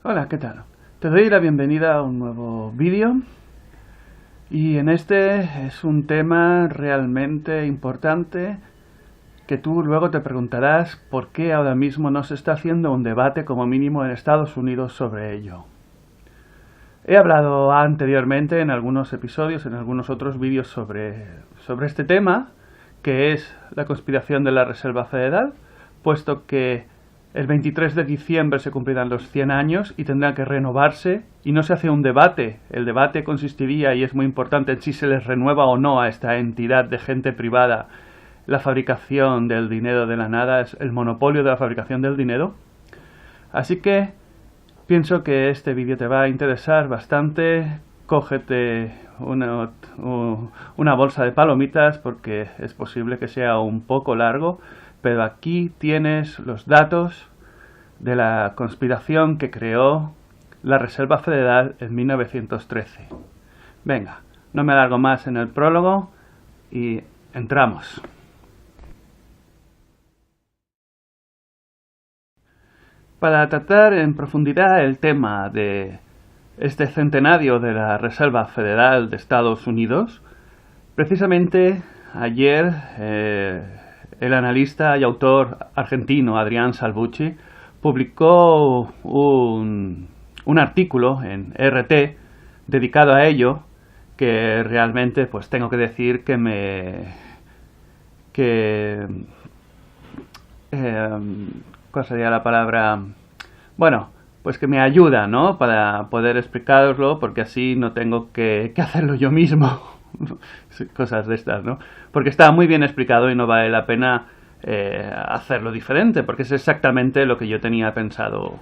Hola, ¿qué tal? Te doy la bienvenida a un nuevo vídeo y en este es un tema realmente importante que tú luego te preguntarás por qué ahora mismo no se está haciendo un debate como mínimo en Estados Unidos sobre ello. He hablado anteriormente en algunos episodios, en algunos otros vídeos sobre este tema, que es la conspiración de la Reserva Federal, puesto que el 23 de diciembre se cumplirán los 100 años y tendrán que renovarse y no se hace un debate. El debate consistiría, y es muy importante, en si se les renueva o no a esta entidad de gente privada la fabricación del dinero de la nada, es el monopolio de la fabricación del dinero. Así que pienso que este vídeo te va a interesar bastante. Cógete una bolsa de palomitas porque es posible que sea un poco largo, pero aquí tienes los datos de la conspiración que creó la Reserva Federal en 1913. Venga, no me alargo más en el prólogo y entramos. Para tratar en profundidad el tema de este centenario de la Reserva Federal de Estados Unidos, precisamente ayer el analista y autor argentino Adrián Salvucci publicó un artículo en RT dedicado a ello, que realmente pues tengo que decir que ¿cuál sería la palabra? Bueno, pues que me ayuda, ¿no? Para poder explicaroslo, porque así no tengo que hacerlo yo mismo. Cosas de estas, ¿no? Porque está muy bien explicado y no vale la pena hacerlo diferente, porque es exactamente lo que yo tenía pensado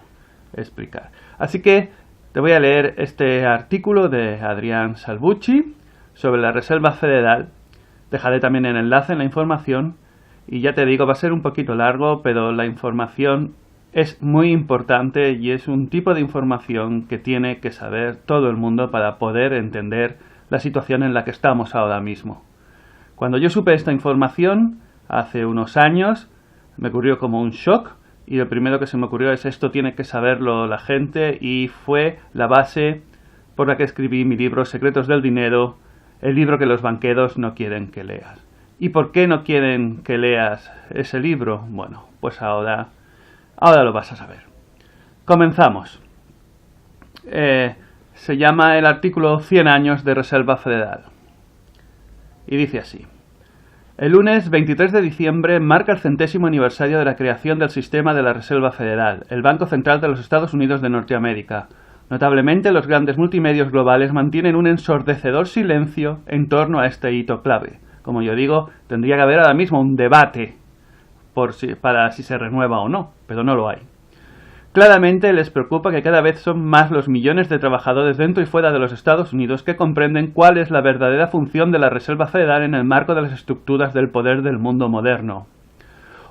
explicar. Así que te voy a leer este artículo de Adrián Salvucci sobre la Reserva Federal. Dejaré también el enlace en la información y ya te digo, va a ser un poquito largo, pero la información es muy importante y es un tipo de información que tiene que saber todo el mundo para poder entender la situación en la que estamos ahora mismo. Cuando yo supe esta información, hace unos años, me ocurrió como un shock y lo primero que se me ocurrió es esto tiene que saberlo la gente, y fue la base por la que escribí mi libro Secretos del Dinero, el libro que los banqueros no quieren que leas. ¿Y por qué no quieren que leas ese libro? Bueno, pues ahora lo vas a saber. Comenzamos. Se llama el artículo 100 años de Reserva Federal. Y dice así. El lunes 23 de diciembre marca el 100º aniversario de la creación del sistema de la Reserva Federal, el Banco Central de los Estados Unidos de Norteamérica. Notablemente, los grandes multimedios globales mantienen un ensordecedor silencio en torno a este hito clave. Como yo digo, tendría que haber ahora mismo un debate para si se renueva o no, pero no lo hay. Claramente les preocupa que cada vez son más los millones de trabajadores dentro y fuera de los Estados Unidos que comprenden cuál es la verdadera función de la Reserva Federal en el marco de las estructuras del poder del mundo moderno.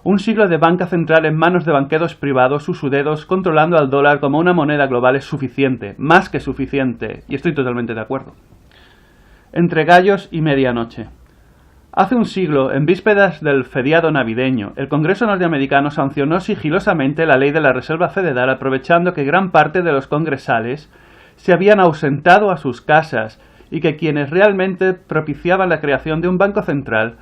Un siglo de banca central en manos de banqueros privados usureros controlando al dólar como una moneda global es suficiente, más que suficiente, y estoy totalmente de acuerdo. Entre gallos y medianoche. Hace un siglo, en vísperas del feriado navideño, el Congreso norteamericano sancionó sigilosamente la ley de la Reserva Federal, aprovechando que gran parte de los congresales se habían ausentado a sus casas y que quienes realmente propiciaban la creación de un banco central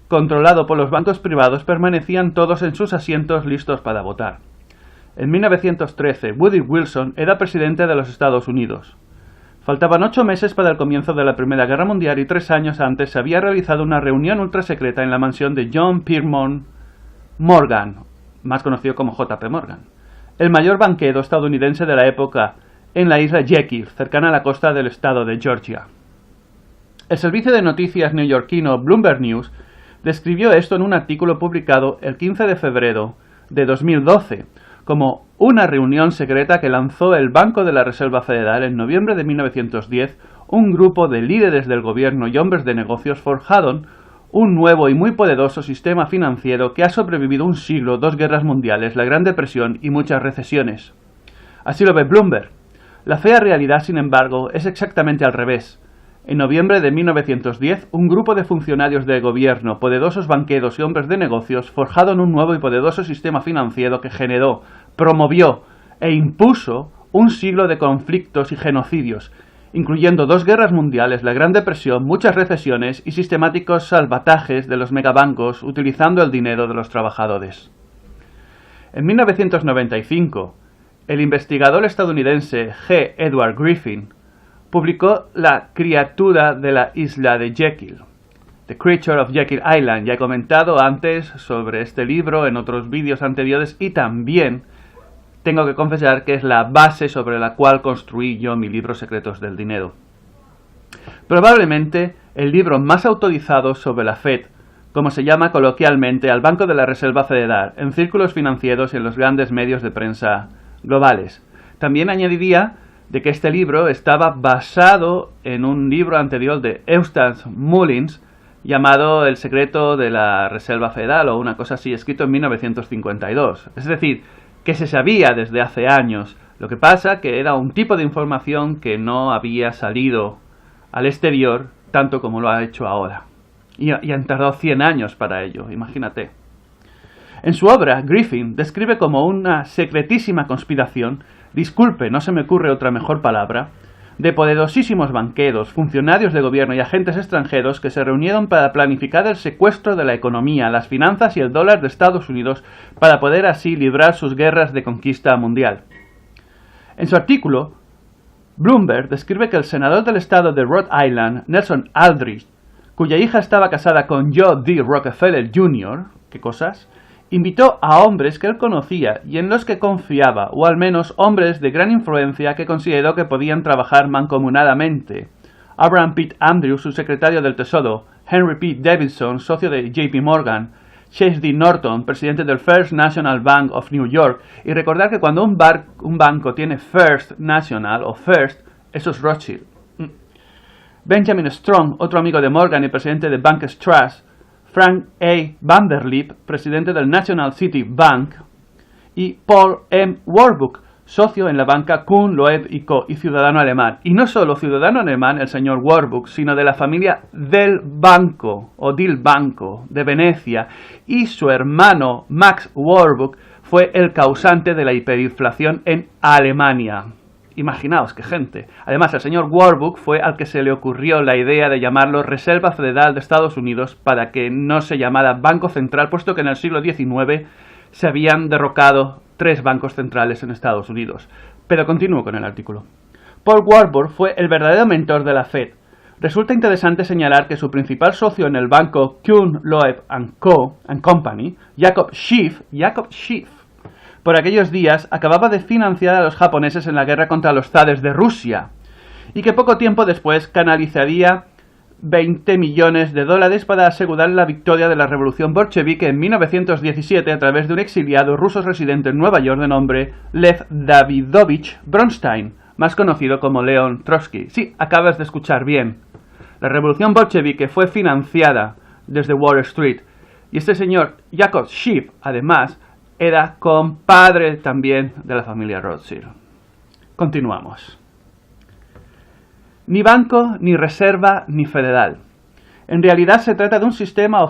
controlado por los bancos privados permanecían todos en sus asientos listos para votar. En 1913, Woodrow Wilson era presidente de los Estados Unidos. Faltaban 8 meses para el comienzo de la Primera Guerra Mundial y 3 años antes se había realizado una reunión ultrasecreta en la mansión de John Pierpont Morgan, más conocido como J.P. Morgan, el mayor banquero estadounidense de la época, en la isla Jekyll, cercana a la costa del estado de Georgia. El servicio de noticias neoyorquino Bloomberg News describió esto en un artículo publicado el 15 de febrero de 2012, como una reunión secreta que lanzó el Banco de la Reserva Federal en noviembre de 1910. Un grupo de líderes del gobierno y hombres de negocios forjaron un nuevo y muy poderoso sistema financiero que ha sobrevivido un siglo, 2 guerras mundiales, la Gran Depresión y muchas recesiones. Así lo ve Bloomberg. La fea realidad, sin embargo, es exactamente al revés. En noviembre de 1910, un grupo de funcionarios de gobierno, poderosos banqueros y hombres de negocios forjaron un nuevo y poderoso sistema financiero que generó, promovió e impuso un siglo de conflictos y genocidios, incluyendo 2 guerras mundiales, la Gran Depresión, muchas recesiones y sistemáticos salvatajes de los megabancos utilizando el dinero de los trabajadores. En 1995, el investigador estadounidense G. Edward Griffin publicó La criatura de la isla de Jekyll, The Creature of Jekyll Island. Ya he comentado antes sobre este libro en otros vídeos anteriores y también tengo que confesar que es la base sobre la cual construí yo mi libro Secretos del Dinero. Probablemente el libro más autorizado sobre la Fed, como se llama coloquialmente al Banco de la Reserva Federal, en círculos financieros y en los grandes medios de prensa globales. También añadiría de que este libro estaba basado en un libro anterior de Eustace Mullins llamado El secreto de la Reserva Federal o una cosa así, escrito en 1952. Es decir, que se sabía desde hace años. Lo que pasa que era un tipo de información que no había salido al exterior tanto como lo ha hecho ahora. Y han tardado 100 años para ello, imagínate. En su obra, Griffin describe como una secretísima conspiración, disculpe, no se me ocurre otra mejor palabra, de poderosísimos banqueros, funcionarios de gobierno y agentes extranjeros que se reunieron para planificar el secuestro de la economía, las finanzas y el dólar de Estados Unidos para poder así librar sus guerras de conquista mundial. En su artículo, Bloomberg describe que el senador del estado de Rhode Island, Nelson Aldrich, cuya hija estaba casada con Joe D. Rockefeller Jr., ¿qué cosas?, invitó a hombres que él conocía y en los que confiaba, o al menos hombres de gran influencia que consideró que podían trabajar mancomunadamente. Abraham Pitt Andrews, su secretario del Tesoro, Henry P. Davidson, socio de JP Morgan, Chase D. Norton, presidente del First National Bank of New York, y recordar que cuando un banco tiene First National o First, eso es Rothschild. Benjamin Strong, otro amigo de Morgan y presidente de Bankers Trust, Frank A. Vanderlip, presidente del National City Bank, y Paul M. Warburg, socio en la banca Kuhn, Loeb y Co., y ciudadano alemán. Y no solo ciudadano alemán el señor Warburg, sino de la familia del Banco, o del Banco, de Venecia, y su hermano Max Warburg fue el causante de la hiperinflación en Alemania. Imaginaos qué gente. Además, el señor Warburg fue al que se le ocurrió la idea de llamarlo Reserva Federal de Estados Unidos para que no se llamara Banco Central, puesto que en el siglo XIX se habían derrocado 3 bancos centrales en Estados Unidos. Pero continúo con el artículo. Paul Warburg fue el verdadero mentor de la Fed. Resulta interesante señalar que su principal socio en el banco Kuhn, Loeb Co. Company, Jacob Schiff, por aquellos días acababa de financiar a los japoneses en la guerra contra los zares de Rusia y que poco tiempo después canalizaría $20 millones para asegurar la victoria de la revolución bolchevique en 1917 a través de un exiliado ruso residente en Nueva York de nombre Lev Davidovich Bronstein, más conocido como Leon Trotsky. Sí, acabas de escuchar bien. La revolución bolchevique fue financiada desde Wall Street y este señor Jacob Schiff, además, era compadre también de la familia Rothschild. Continuamos. Ni banco, ni reserva, ni federal. En realidad se trata de un sistema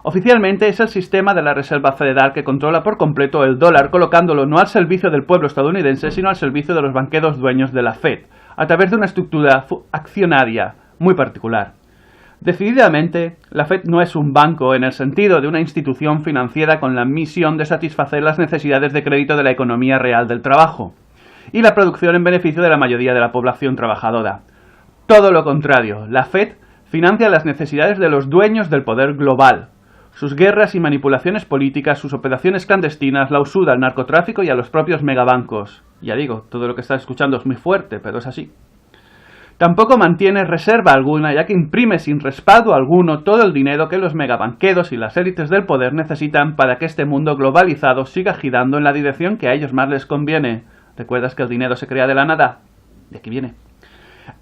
Oficialmente es el sistema de la Reserva Federal que controla por completo el dólar, colocándolo no al servicio del pueblo estadounidense, sino al servicio de los banqueros dueños de la Fed, a través de una estructura accionaria muy particular. Decididamente, la Fed no es un banco en el sentido de una institución financiera con la misión de satisfacer las necesidades de crédito de la economía real del trabajo y la producción en beneficio de la mayoría de la población trabajadora. Todo lo contrario, la Fed financia las necesidades de los dueños del poder global, sus guerras y manipulaciones políticas, sus operaciones clandestinas, la usura, el narcotráfico y a los propios megabancos. Ya digo, todo lo que estás escuchando es muy fuerte, pero es así. Tampoco mantiene reserva alguna, ya que imprime sin respaldo alguno todo el dinero que los megabanqueros y las élites del poder necesitan para que este mundo globalizado siga girando en la dirección que a ellos más les conviene. ¿Recuerdas que el dinero se crea de la nada? De aquí viene.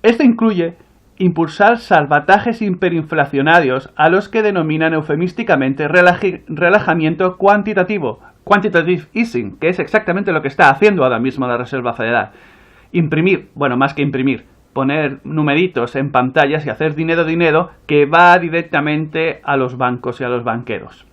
Esto incluye impulsar salvatajes hiperinflacionarios a los que denominan eufemísticamente relajamiento cuantitativo, quantitative easing, que es exactamente lo que está haciendo ahora mismo la Reserva Federal. Imprimir, bueno, más que imprimir, poner numeritos en pantallas y hacer dinero que va directamente a los bancos y a los banqueros.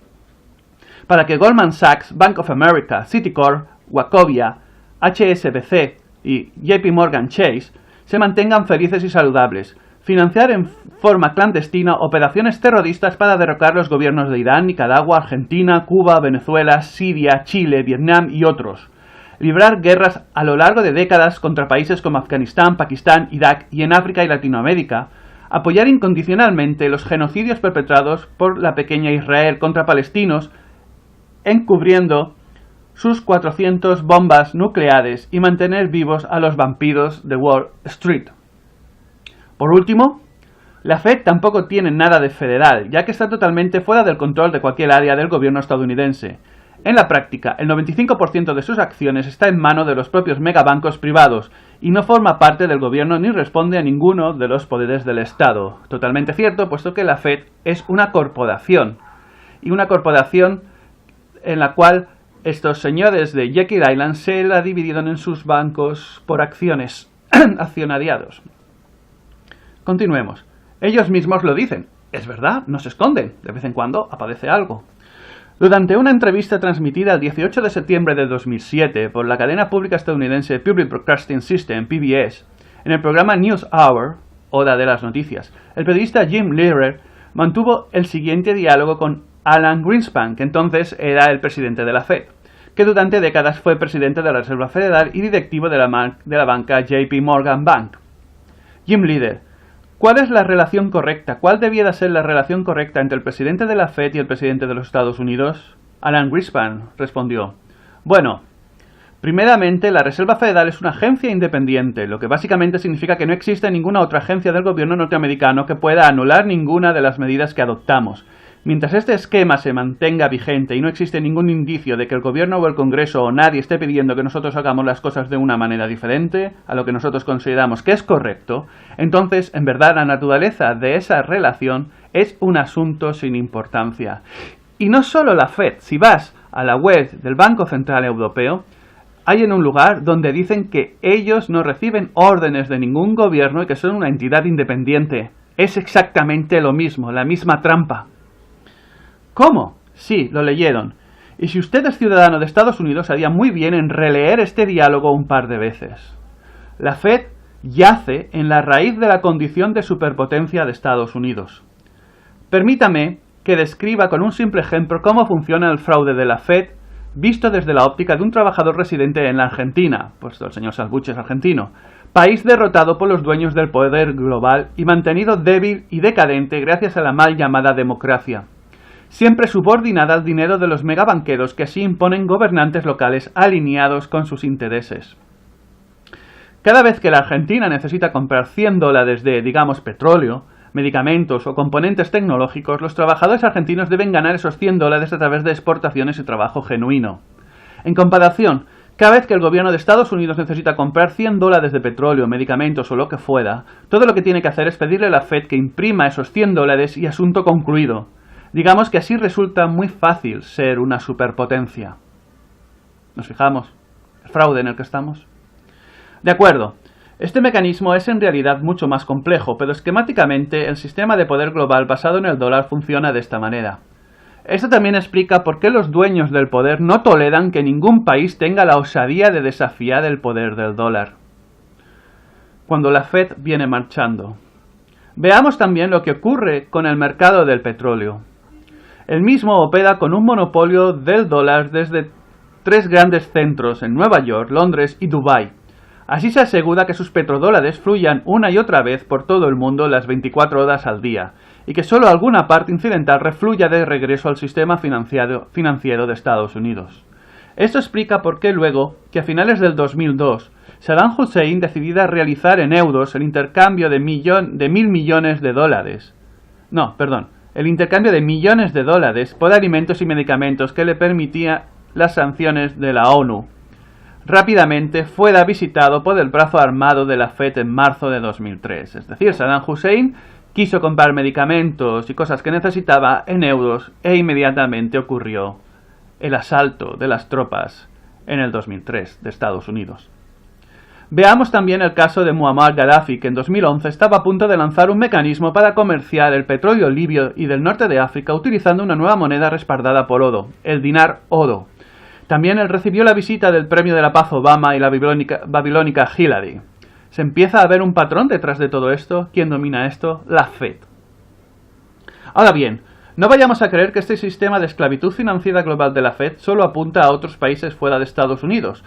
Para que Goldman Sachs, Bank of America, Citicorp, Wachovia, HSBC y JP Morgan Chase se mantengan felices y saludables, financiar en forma clandestina operaciones terroristas para derrocar los gobiernos de Irán, Nicaragua, Argentina, Cuba, Venezuela, Siria, Chile, Vietnam y otros, librar guerras a lo largo de décadas contra países como Afganistán, Pakistán, Irak y en África y Latinoamérica, apoyar incondicionalmente los genocidios perpetrados por la pequeña Israel contra palestinos, encubriendo sus 400 bombas nucleares y mantener vivos a los vampiros de Wall Street. Por último, la Fed tampoco tiene nada de federal, ya que está totalmente fuera del control de cualquier área del gobierno estadounidense. En la práctica, el 95% de sus acciones está en manos de los propios megabancos privados y no forma parte del gobierno ni responde a ninguno de los poderes del Estado. Totalmente cierto, puesto que la Fed es una corporación, y una corporación en la cual estos señores de Jekyll Island se la dividieron en sus bancos por acciones, accionariados. Continuemos. Ellos mismos lo dicen. Es verdad, no se esconden. De vez en cuando aparece algo. Durante una entrevista transmitida el 18 de septiembre de 2007 por la cadena pública estadounidense Public Broadcasting System, PBS, en el programa News Hour, Hora de las Noticias, el periodista Jim Lehrer mantuvo el siguiente diálogo con Alan Greenspan, que entonces era el presidente de la Fed, que durante décadas fue presidente de la Reserva Federal y directivo de la banca JP Morgan Bank. Jim Lehrer: ¿cuál es la relación correcta? ¿Cuál debiera ser la relación correcta entre el presidente de la Fed y el presidente de los Estados Unidos? Alan Greenspan respondió: bueno, primeramente, la Reserva Federal es una agencia independiente, lo que básicamente significa que no existe ninguna otra agencia del gobierno norteamericano que pueda anular ninguna de las medidas que adoptamos. Mientras este esquema se mantenga vigente y no existe ningún indicio de que el gobierno o el Congreso o nadie esté pidiendo que nosotros hagamos las cosas de una manera diferente a lo que nosotros consideramos que es correcto, entonces, en verdad, la naturaleza de esa relación es un asunto sin importancia. Y no solo la Fed. Si vas a la web del Banco Central Europeo, hay en un lugar donde dicen que ellos no reciben órdenes de ningún gobierno y que son una entidad independiente. Es exactamente lo mismo, la misma trampa. ¿Cómo? Sí, lo leyeron. Y si usted es ciudadano de Estados Unidos, haría muy bien en releer este diálogo un par de veces. La Fed yace en la raíz de la condición de superpotencia de Estados Unidos. Permítame que describa con un simple ejemplo cómo funciona el fraude de la Fed visto desde la óptica de un trabajador residente en la Argentina, puesto el señor Salbuche es argentino, país derrotado por los dueños del poder global y mantenido débil y decadente gracias a la mal llamada democracia, siempre subordinada al dinero de los megabanqueros que así imponen gobernantes locales alineados con sus intereses. Cada vez que la Argentina necesita comprar $100 de, digamos, petróleo, medicamentos o componentes tecnológicos, los trabajadores argentinos deben ganar esos $100 a través de exportaciones y trabajo genuino. En comparación, cada vez que el gobierno de Estados Unidos necesita comprar $100 de petróleo, medicamentos o lo que fuera, todo lo que tiene que hacer es pedirle a la Fed que imprima esos $100 y asunto concluido. Digamos que así resulta muy fácil ser una superpotencia. ¿Nos fijamos? ¿El fraude en el que estamos? De acuerdo. Este mecanismo es en realidad mucho más complejo, pero esquemáticamente el sistema de poder global basado en el dólar funciona de esta manera. Esto también explica por qué los dueños del poder no toleran que ningún país tenga la osadía de desafiar el poder del dólar. Cuando la Fed viene marchando. Veamos también lo que ocurre con el mercado del petróleo. El mismo opera con un monopolio del dólar desde 3 grandes centros en Nueva York, Londres y Dubái. Así se asegura que sus petrodólares fluyan una y otra vez por todo el mundo las 24 horas al día, y que solo alguna parte incidental refluya de regreso al sistema financiero de Estados Unidos. Esto explica por qué luego, que a finales del 2002, Saddam Hussein decidiera realizar en euros el intercambio de millones de dólares por alimentos y medicamentos que le permitía las sanciones de la ONU, rápidamente fuera visitado por el brazo armado de la Fed en marzo de 2003. Es decir, Saddam Hussein quiso comprar medicamentos y cosas que necesitaba en euros e inmediatamente ocurrió el asalto de las tropas en el 2003 de Estados Unidos. Veamos también el caso de Muammar Gaddafi, que en 2011 estaba a punto de lanzar un mecanismo para comerciar el petróleo libio y del norte de África utilizando una nueva moneda respaldada por oro, el dinar oro. También él recibió la visita del Premio de la Paz Obama y la babilónica Hillary. ¿Se empieza a ver un patrón detrás de todo esto? ¿Quién domina esto? La Fed. Ahora bien, no vayamos a creer que este sistema de esclavitud financiera global de la Fed solo apunta a otros países fuera de Estados Unidos.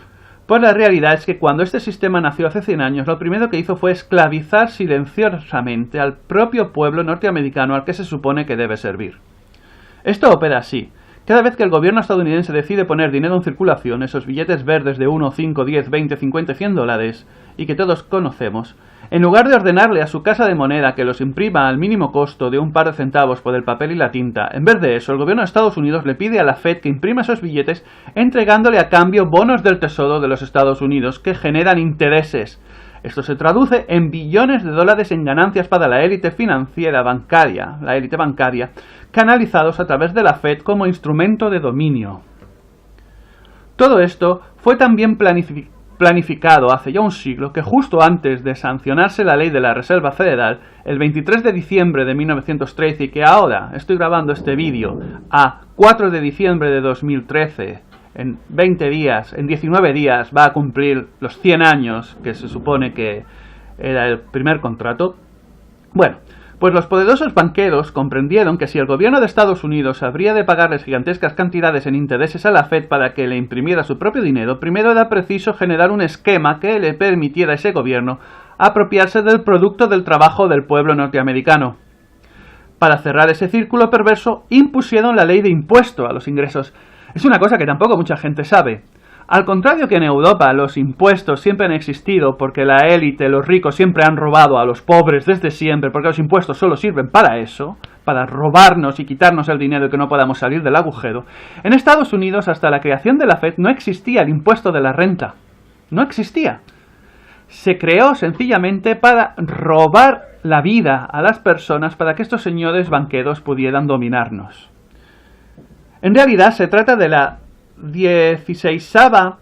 Pues la realidad es que cuando este sistema nació hace 100 años, lo primero que hizo fue esclavizar silenciosamente al propio pueblo norteamericano al que se supone que debe servir. Esto opera así. Cada vez que el gobierno estadounidense decide poner dinero en circulación, esos billetes verdes de 1, 5, 10, 20, 50 y 100 dólares, y que todos conocemos, en lugar de ordenarle a su casa de moneda que los imprima al mínimo costo de un par de centavos por el papel y la tinta, en vez de eso, el gobierno de Estados Unidos le pide a la Fed que imprima esos billetes entregándole a cambio bonos del Tesoro de los Estados Unidos que generan intereses. Esto se traduce en billones de dólares en ganancias para la élite financiera bancaria, canalizados a través de la Fed como instrumento de dominio. Todo esto fue tan bien planificado hace ya un siglo que justo antes de sancionarse la ley de la Reserva Federal, el 23 de diciembre de 1913, y que ahora estoy grabando este vídeo a 4 de diciembre de 2013, en 20 días, en 19 días va a cumplir los 100 años que se supone que era el primer contrato. Bueno, pues los poderosos banqueros comprendieron que si el gobierno de Estados Unidos habría de pagarles gigantescas cantidades en intereses a la Fed para que le imprimiera su propio dinero, primero era preciso generar un esquema que le permitiera a ese gobierno apropiarse del producto del trabajo del pueblo norteamericano. Para cerrar ese círculo perverso, impusieron la ley de impuesto a los ingresos. Es una cosa que tampoco mucha gente sabe. Al contrario que en Europa, los impuestos siempre han existido porque la élite, los ricos, siempre han robado a los pobres desde siempre, porque los impuestos solo sirven para eso, para robarnos y quitarnos el dinero y que no podamos salir del agujero. En Estados Unidos, hasta la creación de la Fed, no existía el impuesto de la renta. No existía. Se creó sencillamente para robar la vida a las personas para que estos señores banqueros pudieran dominarnos. En realidad se trata de la 16ª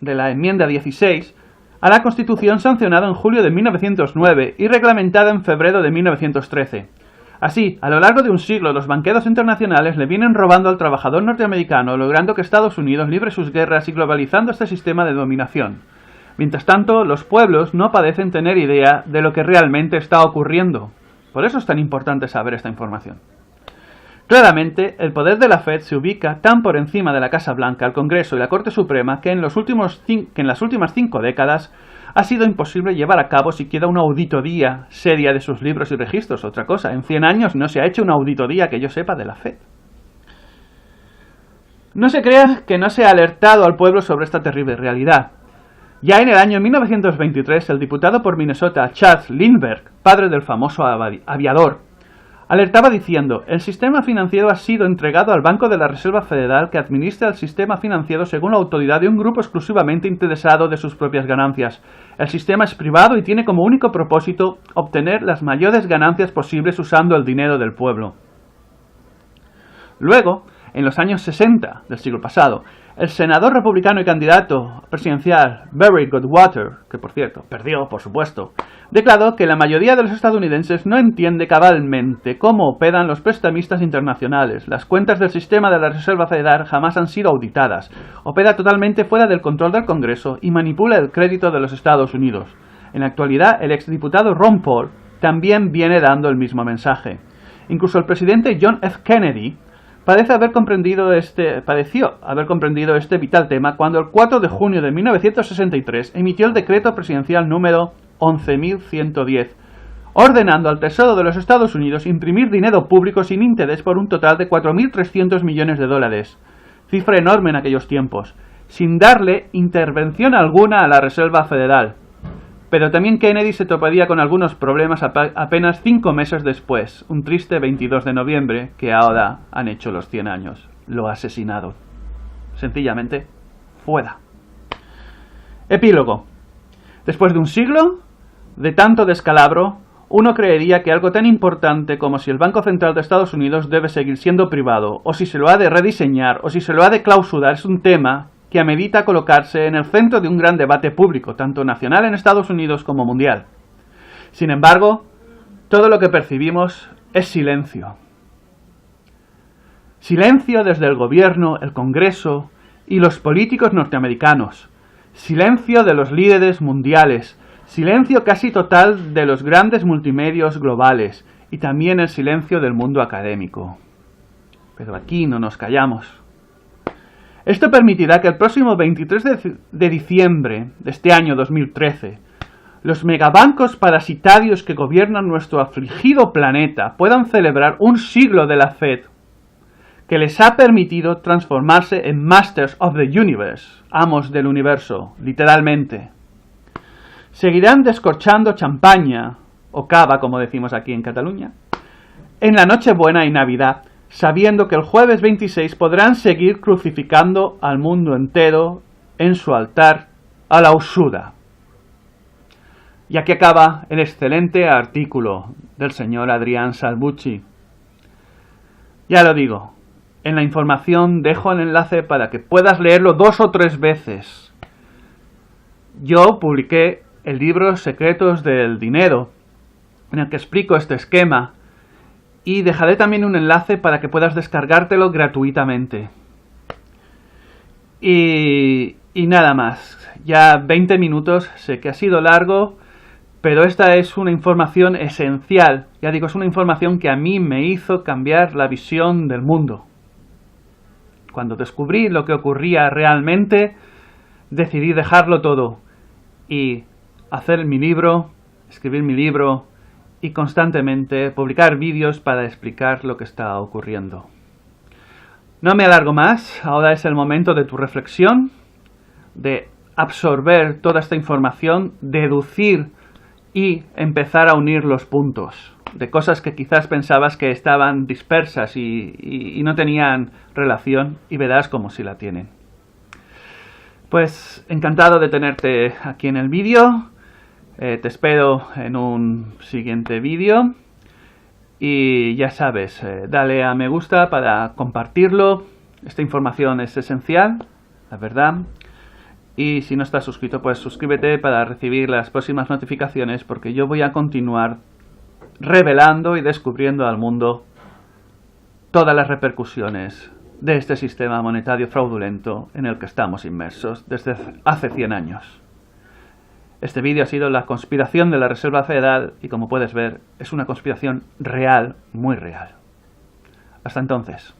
de la enmienda 16 a la Constitución sancionada en julio de 1909 y reglamentada en febrero de 1913. Así, a lo largo de un siglo, los banqueros internacionales le vienen robando al trabajador norteamericano, logrando que Estados Unidos libre sus guerras y globalizando este sistema de dominación. Mientras tanto, los pueblos no parecen tener idea de lo que realmente está ocurriendo. Por eso es tan importante saber esta información. Claramente, el poder de la Fed se ubica tan por encima de la Casa Blanca, el Congreso y la Corte Suprema que en las últimas 5 décadas ha sido imposible llevar a cabo siquiera una auditoría seria de sus libros y registros. Otra cosa, en 100 años no se ha hecho una auditoría que yo sepa de la Fed. No se crea que no se ha alertado al pueblo sobre esta terrible realidad. Ya en el año 1923, el diputado por Minnesota Charles Lindbergh, padre del famoso aviador, alertaba diciendo: el sistema financiero ha sido entregado al Banco de la Reserva Federal, que administra el sistema financiero según la autoridad de un grupo exclusivamente interesado de sus propias ganancias. El sistema es privado y tiene como único propósito obtener las mayores ganancias posibles usando el dinero del pueblo. Luego, en los años 60 del siglo pasado, el senador republicano y candidato presidencial Barry Goldwater, que por cierto perdió, por supuesto, declaró que la mayoría de los estadounidenses no entiende cabalmente cómo operan los prestamistas internacionales. Las cuentas del sistema de la Reserva Federal jamás han sido auditadas. Opera totalmente fuera del control del Congreso y manipula el crédito de los Estados Unidos. En la actualidad, el exdiputado Ron Paul también viene dando el mismo mensaje. Incluso el presidente John F. Kennedy pareció haber comprendido este vital tema cuando el 4 de junio de 1963 emitió el decreto presidencial número 11.110, ordenando al Tesoro de los Estados Unidos imprimir dinero público sin interés por un total de 4.300 millones de dólares, cifra enorme en aquellos tiempos, sin darle intervención alguna a la Reserva Federal. Pero también Kennedy se toparía con algunos problemas apenas 5 meses después, un triste 22 de noviembre, que ahora han hecho los 100 años. Lo ha asesinado. Sencillamente, fuera. Epílogo. Después de un siglo de tanto descalabro, uno creería que algo tan importante como si el Banco Central de Estados Unidos debe seguir siendo privado, o si se lo ha de rediseñar, o si se lo ha de clausurar, es un tema que amerita colocarse en el centro de un gran debate público, tanto nacional en Estados Unidos como mundial. Sin embargo, todo lo que percibimos es silencio. Silencio desde el gobierno, el Congreso y los políticos norteamericanos, silencio de los líderes mundiales, silencio casi total de los grandes multimedios globales y también el silencio del mundo académico. Pero aquí no nos callamos. Esto permitirá que el próximo 23 de diciembre de este año 2013, los megabancos parasitarios que gobiernan nuestro afligido planeta puedan celebrar un siglo de la Fed que les ha permitido transformarse en Masters of the Universe, amos del universo, literalmente. Seguirán descorchando champaña, o cava, como decimos aquí en Cataluña, en la Nochebuena y Navidad, sabiendo que el jueves 26 podrán seguir crucificando al mundo entero en su altar a la usura. Y aquí acaba el excelente artículo del señor Adrián Salvucci. Ya lo digo, en la información dejo el enlace para que puedas leerlo 2 o 3 veces. Yo publiqué el libro Secretos del Dinero, en el que explico este esquema, y dejaré también un enlace para que puedas descargártelo gratuitamente. Y nada más, ya 20 minutos, sé que ha sido largo, pero esta es una información esencial. Ya digo, es una información que a mí me hizo cambiar la visión del mundo. Cuando descubrí lo que ocurría realmente, decidí dejarlo todo y hacer mi libro, escribir mi libro y constantemente publicar vídeos para explicar lo que está ocurriendo. No me alargo más, ahora es el momento de tu reflexión, de absorber toda esta información, deducir y empezar a unir los puntos de cosas que quizás pensabas que estaban dispersas y no tenían relación, y verás como si la tienen. Pues encantado de tenerte aquí en el vídeo. Te espero en un siguiente vídeo. Y ya sabes, dale a me gusta para compartirlo. Esta información es esencial, la verdad. Y si no estás suscrito, pues suscríbete para recibir las próximas notificaciones, porque yo voy a continuar revelando y descubriendo al mundo todas las repercusiones de este sistema monetario fraudulento en el que estamos inmersos desde hace 100 años. Este vídeo ha sido la conspiración de la Reserva Federal y, como puedes ver, es una conspiración real, muy real. Hasta entonces.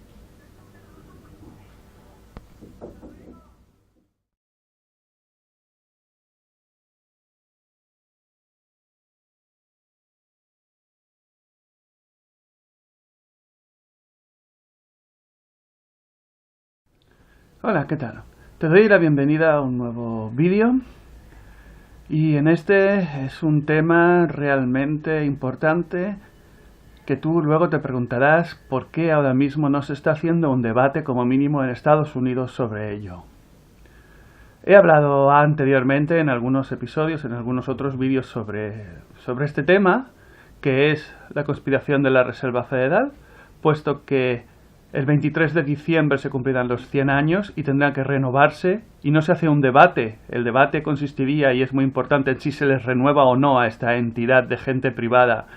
Hola, ¿qué tal? Te doy la bienvenida a un nuevo vídeo. Y en este es un tema realmente importante que tú luego te preguntarás por qué ahora mismo no se está haciendo un debate como mínimo en Estados Unidos sobre ello. He hablado anteriormente en algunos episodios, en algunos otros vídeos sobre este tema, que es la conspiración de la Reserva Federal, puesto que el 23 de diciembre se cumplirán los 100 años y tendrá que renovarse, y no se hace un debate. El debate consistiría, y es muy importante, en si se les renueva o no a esta entidad de gente privada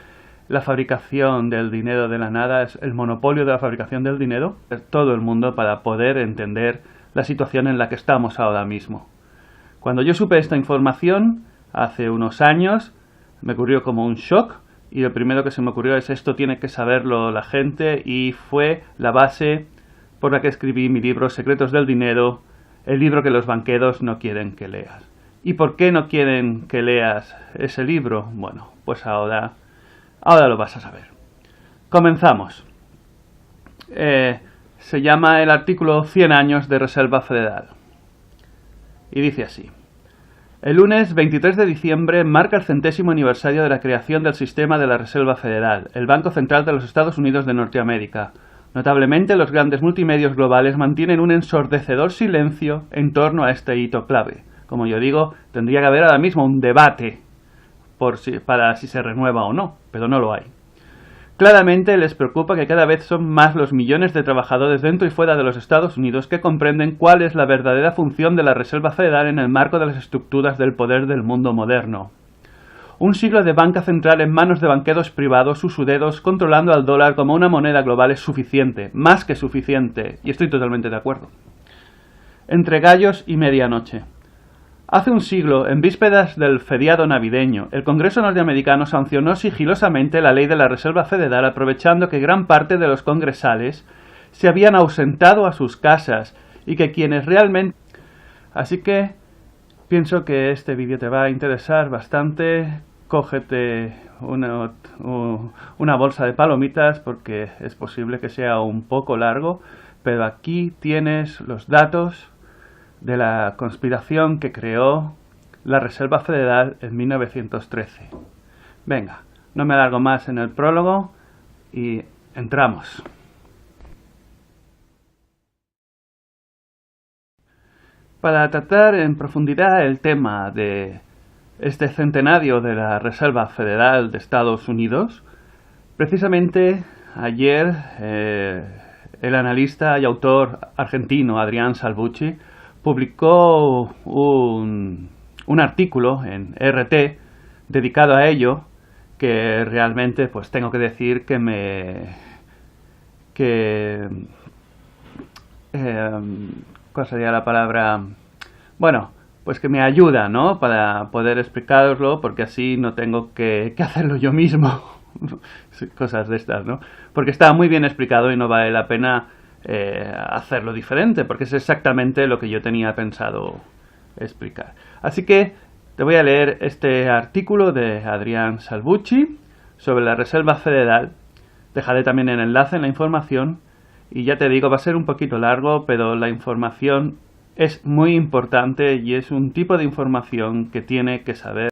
la fabricación del dinero de la nada, es el monopolio de la fabricación del dinero, de todo el mundo, para poder entender la situación en la que estamos ahora mismo. Cuando yo supe esta información, hace unos años, me ocurrió como un shock. Y lo primero que se me ocurrió es: esto tiene que saberlo la gente, y fue la base por la que escribí mi libro Secretos del Dinero, el libro que los banqueros no quieren que leas. ¿Y por qué no quieren que leas ese libro? Bueno, pues ahora lo vas a saber. Comenzamos. Se llama el artículo 100 años de Reserva Federal. Y dice así: el lunes 23 de diciembre marca el 100º aniversario de la creación del sistema de la Reserva Federal, el Banco Central de los Estados Unidos de Norteamérica. Notablemente, los grandes multimedios globales mantienen un ensordecedor silencio en torno a este hito clave. Como yo digo, tendría que haber ahora mismo un debate para si se renueva o no, pero no lo hay. Claramente les preocupa que cada vez son más los millones de trabajadores dentro y fuera de los Estados Unidos que comprenden cuál es la verdadera función de la Reserva Federal en el marco de las estructuras del poder del mundo moderno. Un siglo de banca central en manos de banqueros privados usureros controlando al dólar como una moneda global es suficiente, más que suficiente, y estoy totalmente de acuerdo. entre gallos y medianoche. Hace un siglo, en vísperas del feriado navideño, el Congreso norteamericano sancionó sigilosamente la ley de la Reserva Federal, aprovechando que gran parte de los congresales se habían ausentado a sus casas y que quienes realmente... Así que pienso que este vídeo te va a interesar bastante. Cógete una bolsa de palomitas porque es posible que sea un poco largo, pero aquí tienes los datos de la conspiración que creó la Reserva Federal en 1913. Venga, no me alargo más en el prólogo y entramos. Para tratar en profundidad el tema de este centenario de la Reserva Federal de Estados Unidos, precisamente ayer el analista y autor argentino Adrián Salvucci publicó un artículo en RT dedicado a ello, que realmente pues tengo que decir que ¿cuál sería la palabra? Bueno, pues que me ayuda, ¿no? Para poder explicaroslo, porque así no tengo que hacerlo yo mismo. Cosas de estas, ¿no? Porque está muy bien explicado y no vale la pena hacerlo diferente, porque es exactamente lo que yo tenía pensado explicar. Así que te voy a leer este artículo de Adrián Salvucci sobre la Reserva Federal. Dejaré también el enlace en la información. Y ya te digo, va a ser un poquito largo, pero la información es muy importante y es un tipo de información que tiene que saber